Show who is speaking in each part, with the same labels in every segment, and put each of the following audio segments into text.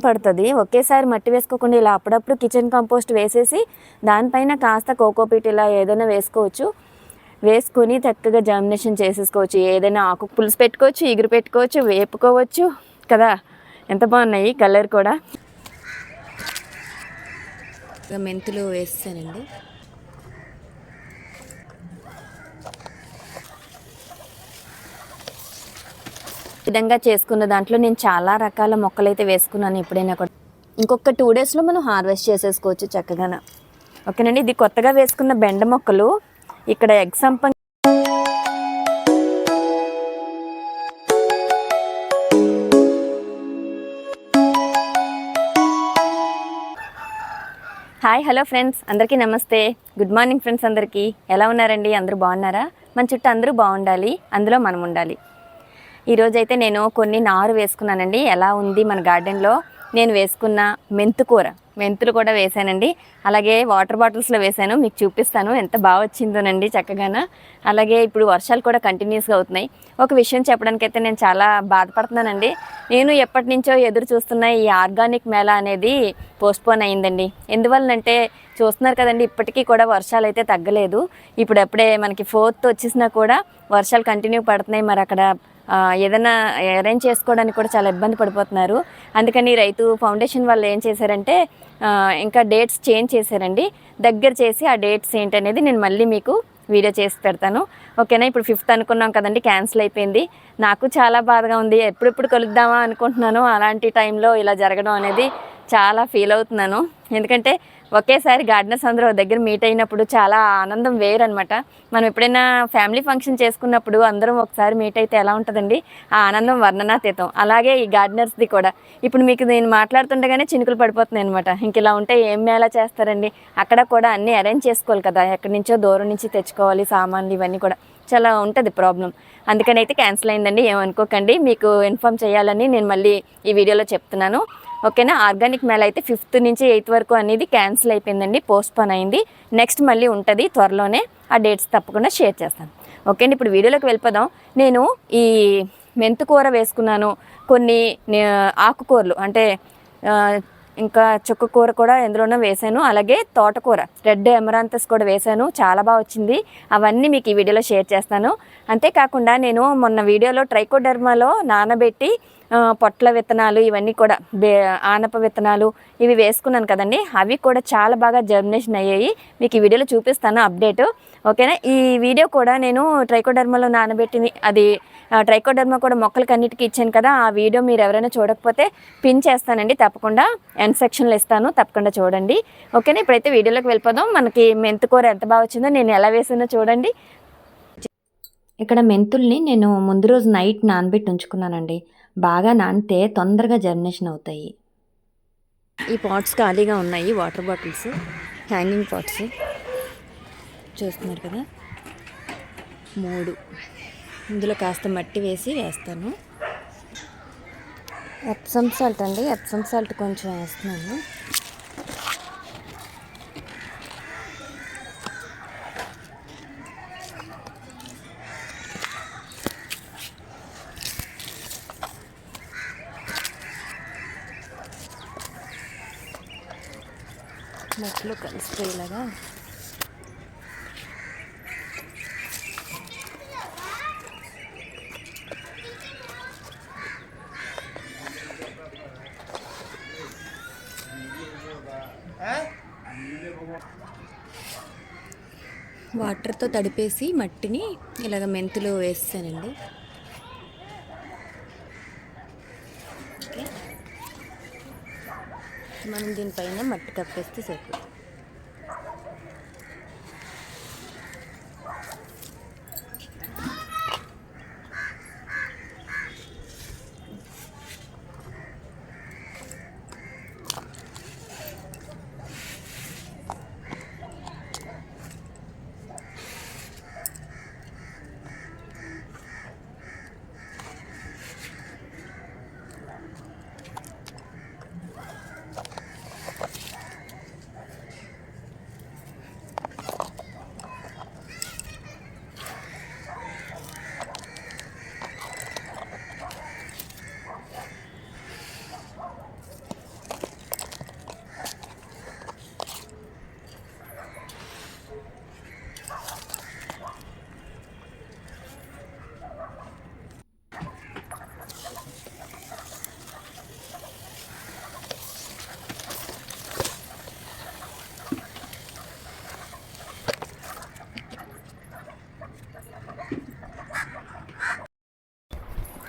Speaker 1: పడుతుంది. ఒకేసారి మట్టి వేసుకోకుండా ఇలా అప్పుడప్పుడు కిచెన్ కంపోస్ట్ వేసేసి దానిపైన కాస్త కోకోపీట్ ఇలా ఏదైనా వేసుకోవచ్చు. వేసుకొని చక్కగా జామినేషన్ చేసేసుకోవచ్చు. ఏదైనా ఆకు పులుసు పెట్టుకోవచ్చు, ఇగురు పెట్టుకోవచ్చు, వేపుకోవచ్చు కదా. ఎంత బాగున్నాయి కలర్ కూడా. మెంతులు వేస్తానండి. విధంగా చేసుకున్న దాంట్లో నేను చాలా రకాల మొక్కలు అయితే వేసుకున్నాను. ఎప్పుడైనా కూడా ఇంకొక 2 డేస్లో మనం హార్వెస్ట్ చేసేసుకోవచ్చు చక్కగా. ఓకేనండి. ఇది కొత్తగా వేసుకున్న బెండ మొక్కలు. ఇక్కడ ఎగ్ సంపంగి హాయ్ హలో ఫ్రెండ్స్, అందరికీ నమస్తే. Good morning friends. అందరికీ ఎలా ఉన్నారండి? అందరూ బాగున్నారా? మన చుట్టూ అందరూ బాగుండాలి, అందులో మనం ఉండాలి. ఈరోజైతే నేను కొన్ని నారు వేసుకున్నానండి. ఎలా ఉంది మన గార్డెన్లో నేను వేసుకున్న మెంతులు కూడా వేసానండి. అలాగే వాటర్ బాటిల్స్లో వేసాను, మీకు చూపిస్తాను ఎంత బాగా వచ్చిందోనండి చక్కగాన. అలాగే ఇప్పుడు వర్షాలు కూడా కంటిన్యూస్గా అవుతున్నాయి. ఒక విషయం చెప్పడానికైతే నేను చాలా బాధపడుతున్నానండి. నేను ఎప్పటి నుంచో ఎదురు చూస్తున్న ఈ ఆర్గానిక్ మేళా అనేది పోస్ట్పోన్ అయిందండి. ఎందువల్లనంటే చూస్తున్నారు కదండి, ఇప్పటికీ కూడా వర్షాలు అయితే తగ్గలేదు. ఇప్పుడు అప్పుడే మనకి 4th వచ్చేసినా కూడా వర్షాలు కంటిన్యూ పడుతున్నాయి. మరి అక్కడ ఏదైనా అరేంజ్ చేసుకోవడానికి కూడా చాలా ఇబ్బంది పడిపోతున్నారు. అందుకని రైతు ఫౌండేషన్ వాళ్ళు ఏం చేశారంటే ఇంకా డేట్స్ చేంజ్ చేశారండి. దగ్గర చేసి ఆ డేట్స్ ఏంటనేది నేను మళ్ళీ మీకు వీడియో చేసి పెడతాను. ఓకేనా. ఇప్పుడు 5th అనుకున్నాం కదండి, క్యాన్సిల్ అయిపోయింది. నాకు చాలా బాధగా ఉంది. ఎప్పుడెప్పుడు కలుద్దామా అనుకుంటున్నాను. అలాంటి టైంలో ఇలా జరగడం అనేది చాలా ఫీల్ అవుతున్నాను. ఎందుకంటే ఒకేసారి గార్డెనర్స్ అందరూ దగ్గర మీట్ అయినప్పుడు చాలా ఆనందం వేరనమాట. మనం ఎప్పుడైనా ఫ్యామిలీ ఫంక్షన్ చేసుకున్నప్పుడు అందరం ఒకసారి మీట్ అయితే ఎలా ఉంటుందండి, ఆ ఆనందం వర్ణనాతీతం. అలాగే ఈ గార్డెనర్స్ది కూడా. ఇప్పుడు మీకు నేను మాట్లాడుతుండగానే చినుకులు పడిపోతున్నాయి అనమాట. ఇంక ఇలా ఉంటే ఏం మేళా చేస్తారండి. అక్కడ కూడా అన్నీ అరేంజ్ చేసుకోవాలి కదా, ఎక్కడి నుంచో దూరం నుంచి తెచ్చుకోవాలి సామాన్లు, ఇవన్నీ కూడా చాలా ఉంటుంది ప్రాబ్లం. అందుకని అయితే క్యాన్సిల్ అయిందండి. ఏమనుకోకండి, మీకు ఇన్ఫామ్ చేయాలని నేను మళ్ళీ ఈ వీడియోలో చెప్తున్నాను. ఓకేనా. ఆర్గానిక్ మేళ అయితే 5th నుంచి 8th వరకు అనేది క్యాన్సిల్ అయిపోయిందండి, పోస్ట్పోన్ అయింది. నెక్స్ట్ మళ్ళీ ఉంటుంది త్వరలోనే. ఆ డేట్స్ తప్పకుండా షేర్ చేస్తాను. ఓకే అండి. ఇప్పుడు వీడియోలోకి వెళ్ళిపోదాం. నేను ఈ మెంతుకూర వేసుకున్నాను, కొన్ని ఆకుకూరలు అంటే ఇంకా చుక్కకూర కూడా ఎందులోనో వేసాను. అలాగే తోటకూర రెడ్ ఎమరాంతస్ కూడా వేసాను, చాలా బాగా వచ్చింది. అవన్నీ మీకు ఈ వీడియోలో షేర్ చేస్తాను. అంతేకాకుండా నేను మొన్న వీడియోలో ట్రైకోడర్మాలో నానబెట్టి పొట్ల విత్తనాలు ఇవన్నీ కూడా ఆనప విత్తనాలు ఇవి వేసుకున్నాను కదండి, అవి కూడా చాలా బాగా జర్మినేషన్ అయ్యాయి. మీకు ఈ వీడియోలో చూపిస్తాను అప్డేట్. ఓకేనా. ఈ వీడియో కూడా నేను ట్రైకోడర్మాలో నానబెట్టింది, అది ట్రైకోడర్మా కూడా మొక్కలకి అన్నిటికీ ఇచ్చాను కదా, ఆ వీడియో మీరు ఎవరైనా చూడకపోతే పిన్ చేస్తానండి, తప్పకుండా ఎండ్ సెక్షన్లో ఇస్తాను, తప్పకుండా చూడండి. ఓకేనా. ఇప్పుడైతే వీడియోలోకి వెళ్ళిపోదాం. మనకి మెంతుకూర ఎంత బాగా వచ్చిందో, నేను ఎలా వేసానో చూడండి. ఇక్కడ మెంతుల్ని నేను ముందు రోజు నైట్ నానబెట్టి ఉంచుకున్నానండి. బాగా నానితే తొందరగా జర్మినేషన్ అవుతాయి. ఈ పాట్స్ ఖాళీగా ఉన్నాయి, వాటర్ బాటిల్స్, హ్యాంగింగ్ పాట్స్ చూస్తున్నారు కదా, 3. ఇందులో కాస్త మట్టి వేసి వేస్తాను. ఎప్సమ్ సాల్ట్ అండి, ఎప్సమ్ సాల్ట్ కొంచెం వేస్తున్నాను. మట్టిలో కలిసిపోయేలాగా వాటర్తో తడిపేసి మట్టిని ఇలాగ మెంతులు వేస్తానండి. ఓకే. మనం దీనిపైన మట్టి కప్పేస్తే సరిపోతుంది.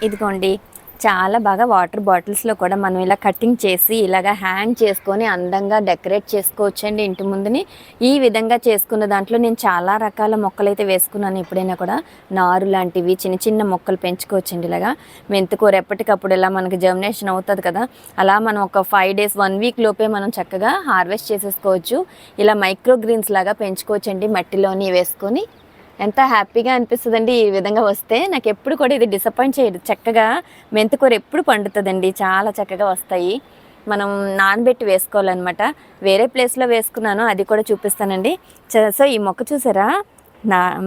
Speaker 1: ఇదిగోండి చాలా బాగా వాటర్ బాటిల్స్లో కూడా మనం ఇలా కటింగ్ చేసి ఇలాగ హ్యాంగ్ చేసుకొని అందంగా డెకరేట్ చేసుకోవచ్చండి ఇంటి ముందుని. ఈ విధంగా చేసుకున్న దాంట్లో నేను చాలా రకాల మొక్కలు అయితే వేసుకున్నాను. ఎప్పుడైనా కూడా నారు లాంటివి చిన్న చిన్న మొక్కలు పెంచుకోవచ్చండి. ఇలాగా మెంతికూర ఎప్పటికప్పుడు ఇలా మనకి జర్మినేషన్ అవుతుంది కదా, అలా మనం ఒక 5 days 1 week లోపే మనం చక్కగా హార్వెస్ట్ చేసేసుకోవచ్చు. ఇలా మైక్రో గ్రీన్స్ లాగా పెంచుకోవచ్చండి మట్టిలోని వేసుకొని. ఎంత హ్యాపీగా అనిపిస్తుందండి ఈ విధంగా వస్తే. నాకు ఎప్పుడు కూడా ఇది డిసప్పాయింట్ చేయదు. చక్కగా మెంతికూర ఎప్పుడు పండుతుందండి, చాలా చక్కగా వస్తాయి. మనం నానబెట్టి వేసుకోవాలన్నమాట. వేరే ప్లేస్లో వేసుకున్నాను, అది కూడా చూపిస్తానండి. సో ఈ మొక్క చూసారా,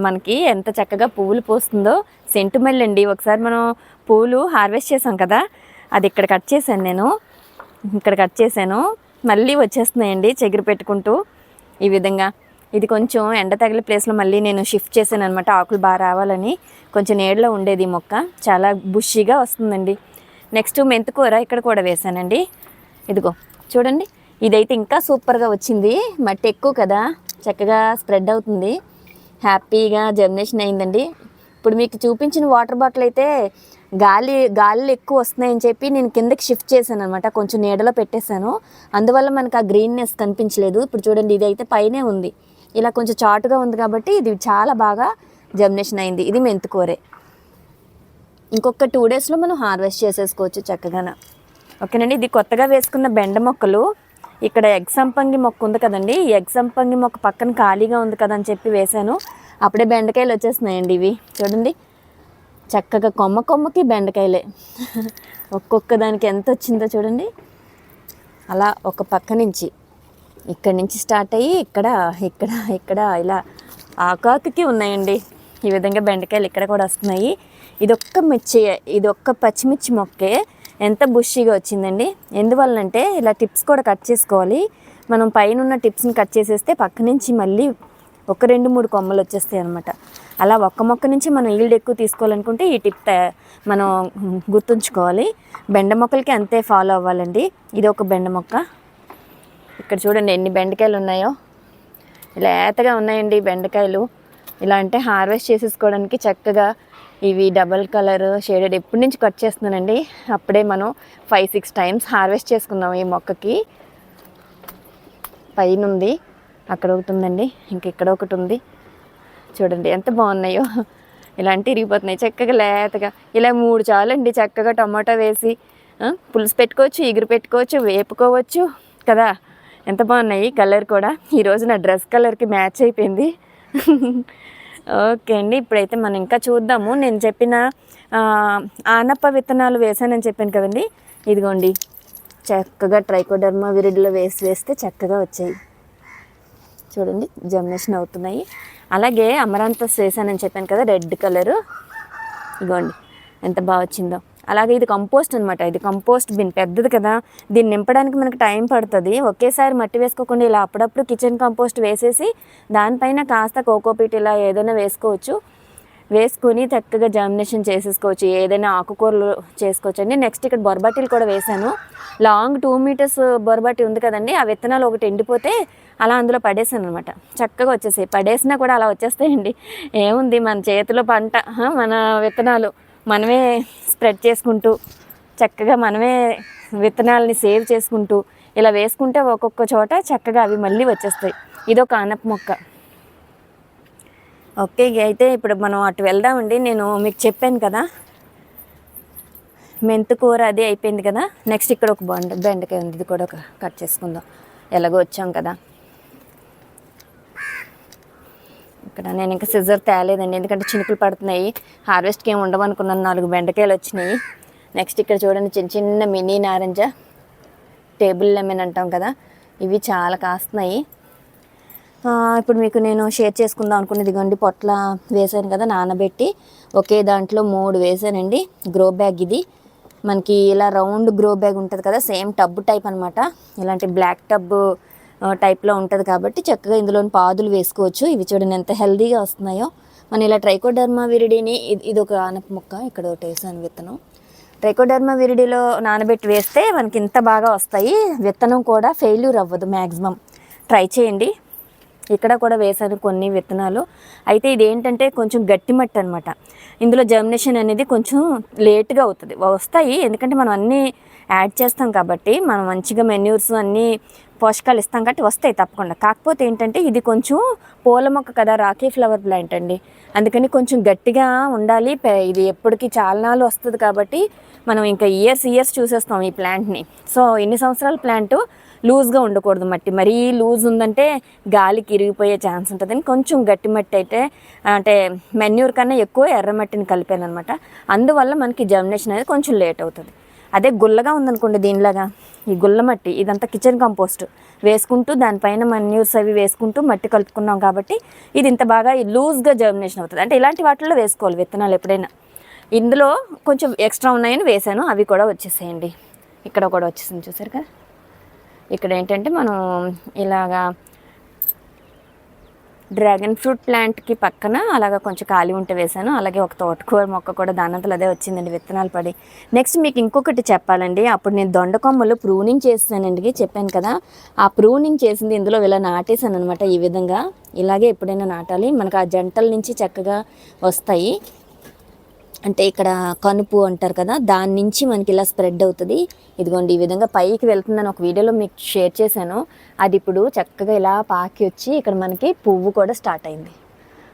Speaker 1: మనకి ఎంత చక్కగా పువ్వులు పోస్తుందో. సెంటుమల్లి అండి. ఒకసారి మనం పువ్వులు హార్వెస్ట్ చేసాం కదా, అది ఇక్కడ కట్ చేశాను నేను. ఇక్కడ కట్ చేశాను, మళ్ళీ వచ్చేస్తున్నాయండి చెగిరి పెట్టుకుంటూ ఈ విధంగా. ఇది కొంచెం ఎండ తగిలే ప్లేస్లో మళ్ళీ నేను షిఫ్ట్ చేశాను అనమాట, ఆకులు బాగా రావాలని. కొంచెం నీడలో ఉండేది మొక్క, చాలా బుషీగా వస్తుందండి. నెక్స్ట్ మెంతికూర ఇక్కడ కూడా వేసానండి. ఇదిగో చూడండి, ఇదైతే ఇంకా సూపర్గా వచ్చింది. మట్టి ఎక్కువ కదా, చక్కగా స్ప్రెడ్ అవుతుంది. హ్యాపీగా జర్మినేషన్ అయిందండి. ఇప్పుడు మీకు చూపించిన వాటర్ బాటిల్ అయితే గాలిలో ఎక్కువ వస్తున్నాయని చెప్పి నేను కిందకి షిఫ్ట్ చేశాను అనమాట. కొంచెం నీడలో పెట్టేశాను, అందువల్ల మనకు ఆ గ్రీన్నెస్ కనిపించలేదు. ఇప్పుడు చూడండి, ఇది అయితే పైనే ఉంది, ఇలా కొంచెం చాటుగా ఉంది కాబట్టి ఇది చాలా బాగా జర్మినేషన్ అయింది. ఇది మెంతికూరే. ఇంకొక 2 daysలో మనం హార్వెస్ట్ చేసేసుకోవచ్చు చక్కగా. ఓకేనండి. ఇది కొత్తగా వేసుకున్న బెండ మొక్కలు. ఇక్కడ ఎగ్ సంపంగి మొక్క ఉంది కదండి, ఈ ఎగ్ సంపంగి మొక్క పక్కన ఖాళీగా ఉంది కదా అని చెప్పి వేశాను. అప్పుడే బెండకాయలు వచ్చేస్తున్నాయండి. ఇవి చూడండి, చక్కగా కొమ్మకి బెండకాయలే. ఒక్కొక్క దానికి ఎంత వచ్చిందో చూడండి. అలా ఒక పక్క నుంచి, ఇక్కడి నుంచి స్టార్ట్ అయ్యి ఇక్కడ ఇలా ఆకాకి ఉన్నాయండి. ఈ విధంగా బెండకాయలు ఇక్కడ కూడా వస్తున్నాయి. ఇదొక్క పచ్చిమిర్చి మొక్కే ఎంత బుషీగా వచ్చిందండి. ఎందువల్లంటే ఇలా టిప్స్ కూడా కట్ చేసుకోవాలి. మనం పైన ఉన్న టిప్స్ని కట్ చేసేస్తే పక్క నుంచి మళ్ళీ ఒక 2-3 కొమ్మలు వచ్చేస్తాయి అనమాట. అలా ఒక్క మొక్క నుంచి మనం ఈల్డ్ ఎక్కువ తీసుకోవాలనుకుంటే ఈ టిప్ మనం గుర్తుంచుకోవాలి. బెండ మొక్కలకి అంతే ఫాలో అవ్వాలండి. ఇది ఒక బెండ మొక్క. ఇక్కడ చూడండి ఎన్ని బెండకాయలు ఉన్నాయో, లేతగా ఉన్నాయండి బెండకాయలు. ఇలా అంటే హార్వెస్ట్ చేసేసుకోవడానికి చక్కగా. ఇవి డబల్ కలర్ షేడెడ్ ఎప్పటి నుంచి కట్ చేస్తున్నానండి. అప్పుడే మనం 5-6 times హార్వెస్ట్ చేసుకున్నాం ఈ మొక్కకి. పైన ఉంది, అక్కడ ఒకటి ఉందండి, ఇంక ఇక్కడ ఒకటి ఉంది. చూడండి ఎంత బాగున్నాయో. ఇలాంటి ఇరిగిపోతున్నాయి చక్కగా లేతగా. ఇలా 3 చాలండి చక్కగా టమాటా వేసి పులుసు పెట్టుకోవచ్చు, ఇగురు పెట్టుకోవచ్చు, వేపుకోవచ్చు కదా. ఎంత బాగున్నాయి. కలర్ కూడా ఈరోజు నా డ్రెస్ కలర్కి మ్యాచ్ అయిపోయింది. ఓకే అండి, ఇప్పుడైతే మనం ఇంకా చూద్దాము. నేను చెప్పిన ఆనప విత్తనాలు వేసానని చెప్పాను కదండి. ఇదిగోండి చక్కగా ట్రైకోడర్మా విరిడిలో వేస్తే చక్కగా వచ్చాయి. చూడండి జర్మినేషన్ అవుతున్నాయి. అలాగే అమరాంతస్ వేసానని చెప్పాను కదా, రెడ్ కలరు. ఇదిగోండి ఎంత బాగా వచ్చిందో. అలాగే ఇది కంపోస్ట్ అనమాట. ఇది కంపోస్ట్ బిన్ పెద్దది కదా, దీన్ని నింపడానికి మనకు టైం పడుతుంది. ఒకేసారి మట్టి వేసుకోకుండా ఇలా అప్పుడప్పుడు కిచెన్ కంపోస్ట్ వేసేసి దానిపైన కాస్త కోకోపీట్ ఇలా ఏదైనా వేసుకొని చక్కగా జర్మినేషన్ చేసేసుకోవచ్చు. ఏదైనా ఆకుకూరలు చేసుకోవచ్చు అండి. నెక్స్ట్ ఇక్కడ బొరబాటీలు కూడా వేసాను. లాంగ్ 2 meters బొరబాటి ఉంది కదండి, ఆ విత్తనాలు ఒకటి ఎండిపోతే అలా అందులో పడేసాను అనమాట. చక్కగా వచ్చేసాయి. పడేసినా కూడా అలా వచ్చేస్తాయండి. ఏముంది, మన చేతిలో పంట, మన విత్తనాలు మనమే స్ప్రెడ్ చేసుకుంటూ చక్కగా మనమే విత్తనాలని సేవ్ చేసుకుంటూ ఇలా వేసుకుంటే ఒక్కొక్క చోట చక్కగా అవి మళ్ళీ వచ్చేస్తాయి. ఇదొక ఆనప మొక్క. ఓకే, అయితే ఇప్పుడు మనం అటు వెళ్దామండి. నేను మీకు చెప్పాను కదా మెంతికూర అది అయిపోయింది కదా. నెక్స్ట్ ఇక్కడ ఒక బెండకాయ ఉంది, ఇది కూడా ఒక కట్ చేసుకుందాం. ఎలాగో వచ్చాం కదా. ఇక్కడ నేను ఇంకా సిజర్ తేలేదండి, ఎందుకంటే చినుకులు పడుతున్నాయి. హార్వెస్ట్కి ఏమి ఉండవనుకున్నాను, 4 బెండకాయలు వచ్చినాయి. నెక్స్ట్ ఇక్కడ చూడండి చిన్న చిన్న మినీ నారింజ, టేబుల్ లెమన్ అంటాం కదా, ఇవి చాలా కాస్తున్నాయి. ఇప్పుడు మీకు నేను షేర్ చేసుకుందాం అనుకున్నది. ఇదిగోండి పొట్ల వేసాను కదా నానబెట్టి, ఒకే దాంట్లో 3 వేసానండి. గ్రో బ్యాగ్ ఇది మనకి ఇలా రౌండ్ గ్రో బ్యాగ్ ఉంటుంది కదా, సేమ్ టబ్ టైప్ అనమాట. ఇలాంటి బ్లాక్ టబ్ టైప్లో ఉంటుంది కాబట్టి చక్కగా ఇందులోని పాదులు వేసుకోవచ్చు. ఇవి చూడండి ఎంత హెల్దీగా వస్తున్నాయో. మనం ఇలా ట్రైకోడర్మా విరిడిని, ఇది ఒక ఆనప మొక్క, ఇక్కడ ఒకటి వేసాను విత్తనం. ట్రైకోడర్మా విరిడిలో నానబెట్టి వేస్తే మనకి ఇంత బాగా వస్తాయి. విత్తనం కూడా ఫెయిల్యూర్ అవ్వదు. మ్యాక్సిమం ట్రై చేయండి. ఇక్కడ కూడా వేశాను కొన్ని విత్తనాలు. అయితే ఇది ఏంటంటే కొంచెం గట్టి మట్టి అనమాట. ఇందులో జర్మినేషన్ అనేది కొంచెం లేట్గా అవుతుంది. వస్తాయి ఎందుకంటే మనం అన్నీ యాడ్ చేస్తాం కాబట్టి, మనం మంచిగా మెన్యూర్స్ అన్నీ పోషకాలు ఇస్తాం కాబట్టి వస్తాయి తప్పకుండా. కాకపోతే ఏంటంటే ఇది కొంచెం పూల మొక్క కదా, రాకీ ఫ్లవర్ ప్లాంట్ అండి, అందుకని కొంచెం గట్టిగా ఉండాలి. ఇది ఎప్పటికీ చాలా నాళ్ళు వస్తుంది కాబట్టి మనం ఇంకా ఇయర్స్ చూసేస్తాం ఈ ప్లాంట్ని. సో ఇన్ని సంవత్సరాల ప్లాంట్ లూజ్గా ఉండకూడదు, మట్టి మరీ లూజ్ ఉందంటే గాలికి ఇరిగిపోయే ఛాన్స్ ఉంటుందని కొంచెం గట్టి మట్టి అయితే, అంటే మెన్యూర్ కన్నా ఎక్కువ ఎర్రమట్టిని కలిపాను అనమాట. అందువల్ల మనకి జర్మినేషన్ అనేది కొంచెం లేట్ అవుతుంది. అదే గుల్లగా ఉందనుకోండి, దీనిలాగా ఈ గుల్ల మట్టి ఇదంతా కిచెన్ కంపోస్ట్ వేసుకుంటూ దానిపైన మెన్యూర్స్ అవి వేసుకుంటూ మట్టి కలుపుకున్నాం కాబట్టి ఇది ఇంత బాగా లూజ్గా జర్మినేషన్ అవుతుంది. అంటే ఇలాంటి వాటిల్లో వేసుకోవాలి విత్తనాలు ఎప్పుడైనా. ఇందులో కొంచెం ఎక్స్ట్రా ఉన్నాయని వేసాను, అవి కూడా వచ్చేసేయండి. ఇక్కడ కూడా వచ్చేసింది చూసారు కదా. ఇక్కడ ఏంటంటే మనం ఇలాగా డ్రాగన్ ఫ్రూట్ ప్లాంట్కి పక్కన అలాగా కొంచెం ఖాళీ ఉంటే వేసాను. అలాగే ఒక తోటకూర మొక్క కూడా దానంతలో అదే వచ్చిందండి విత్తనాలు పడి. నెక్స్ట్ మీకు ఇంకొకటి చెప్పాలండి, అప్పుడు నేను దొండకొమ్మలు ప్రూనింగ్ చేస్తానండి, చెప్పాను కదా. ఆ ప్రూనింగ్ చేసింది ఇందులో ఇలా నాటేసాను అనమాట. ఈ విధంగా ఇలాగే ఎప్పుడైనా నాటాలి, మనకు ఆ జంటల నుంచి చక్కగా వస్తాయి. అంటే ఇక్కడ కనుపు అంటారు కదా, దాని నుంచి మనకి ఇలా స్ప్రెడ్ అవుతుంది. ఇదిగోండి ఈ విధంగా పైకి వెళ్తుందని ఒక వీడియోలో మీకు షేర్ చేశాను. అది ఇప్పుడు చక్కగా ఇలా పాకి వచ్చి ఇక్కడ మనకి పువ్వు కూడా స్టార్ట్ అయింది.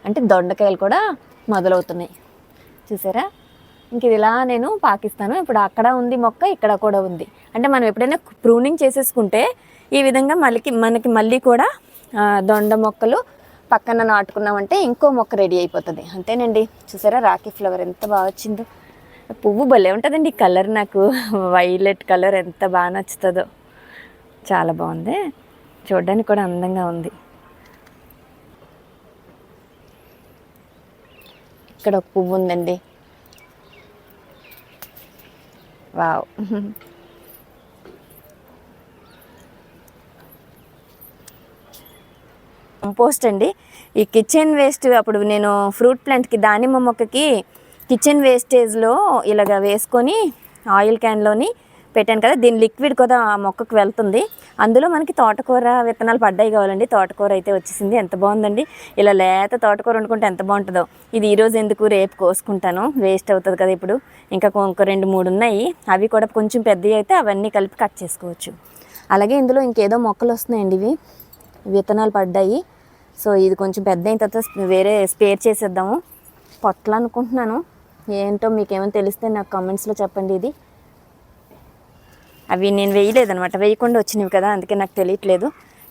Speaker 1: అంటే దొండకాయలు కూడా మొదలవుతున్నాయి చూసారా. ఇంక ఇది ఇలా నేను పాకిస్తాను. ఇప్పుడు అక్కడ ఉంది మొక్క, ఇక్కడ కూడా ఉంది. అంటే మనం ఎప్పుడైనా ప్రూనింగ్ చేసేసుకుంటే ఈ విధంగా మనకి మళ్ళీ కూడా దొండ మొక్కలు పక్కన నాటుకున్నామంటే ఇంకో మొక్క రెడీ అయిపోతుంది. అంతేనండి. చూసారా రాకీ ఫ్లవర్ ఎంత బాగా వచ్చిందో. పువ్వు భలే ఉంటుందండి, కలర్ నాకు వైలెట్ కలర్ ఎంత బాగా నచ్చుతుందో. చాలా బాగుంది, చూడడానికి కూడా అందంగా ఉంది. ఇక్కడ ఒక పువ్వు ఉందండి, వావ్. కంపోస్ట్ అండి. ఈ కిచెన్ వేస్ట్ అప్పుడు నేను ఫ్రూట్ ప్లాంట్కి దానిమ్మ మొక్కకి కిచెన్ వేస్టేజ్లో ఇలాగ వేసుకొని ఆయిల్ క్యాన్లోని పెట్టాను కదా, దీని లిక్విడ్ కూడా ఆ మొక్కకు వెళ్తుంది. అందులో మనకి తోటకూర విత్తనాలు పడ్డాయి కావాలండి. తోటకూర అయితే వచ్చేసింది, ఎంత బాగుందండి. ఇలా లేత తోటకూర వండుకుంటే ఎంత బాగుంటుందో. ఇది ఈరోజు ఎందుకు, రేపు కోసుకుంటాను, వేస్ట్ అవుతుంది కదా. ఇప్పుడు ఇంకా 2-3 ఉన్నాయి, అవి కూడా కొంచెం పెద్దవి అయితే అవన్నీ కలిపి కట్ చేసుకోవచ్చు. అలాగే ఇందులో ఇంకేదో మొక్కలు వస్తున్నాయండి, ఇవి విత్తనాలు పడ్డాయి. సో ఇది కొంచెం పెద్ద అయిన తర్వాత వేరే స్పేర్ చేసేద్దాము. పొట్లు అనుకుంటున్నాను, ఏంటో మీకేమైనా తెలిస్తే నాకు కామెంట్స్లో చెప్పండి. ఇది అవి నేను వేయలేదనమాట, వేయకుండా వచ్చినవి కదా, అందుకే నాకు తెలియట్లేదు.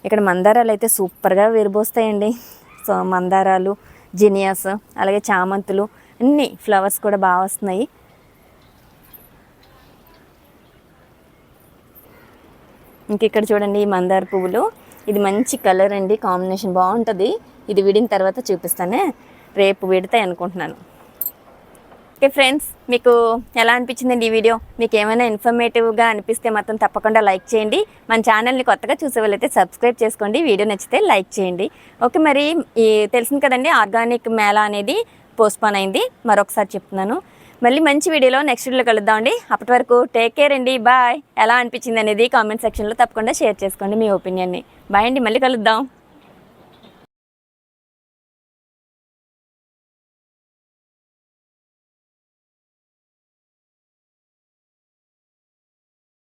Speaker 1: ఇక్కడ మందారాలు అయితే సూపర్గా విరబోస్తాయండి. సో మందారాలు, జినియాస్, అలాగే చామంతులు, అన్ని ఫ్లవర్స్ కూడా బాగా వస్తున్నాయి. ఇంక ఇక్కడ చూడండి ఈ మందార పువ్వులు, ఇది మంచి కలర్ అండి, కాంబినేషన్ బాగుంటుంది. ఇది విడిన తర్వాత చూపిస్తానే, రేపు విడతాయి అనుకుంటున్నాను. ఓకే ఫ్రెండ్స్, మీకు ఎలా అనిపించిందండి ఈ వీడియో? మీకు ఏమైనా ఇన్ఫర్మేటివ్గా అనిపిస్తే మాత్రం తప్పకుండా లైక్ చేయండి. మన ఛానల్ని కొత్తగా చూసే వాళ్ళైతే సబ్స్క్రైబ్ చేసుకోండి, వీడియో నచ్చితే లైక్ చేయండి. ఓకే, మరి తెలిసింది కదండి, ఆర్గానిక్ మేళా అనేది పోస్ట్పోన్ అయింది. మరొకసారి చెప్తున్నాను. మళ్ళీ మంచి వీడియోలో నెక్స్ట్ వీడియోలో కలుద్దామండి. అప్పటి వరకు టేక్ కేర్ అండి, బాయ్. ఎలా అనిపించింది అనేది కామెంట్ సెక్షన్లో తప్పకుండా షేర్ చేసుకోండి మీ ఒపీనియన్ని. బాయ్ అండి, మళ్ళీ కలుద్దాం.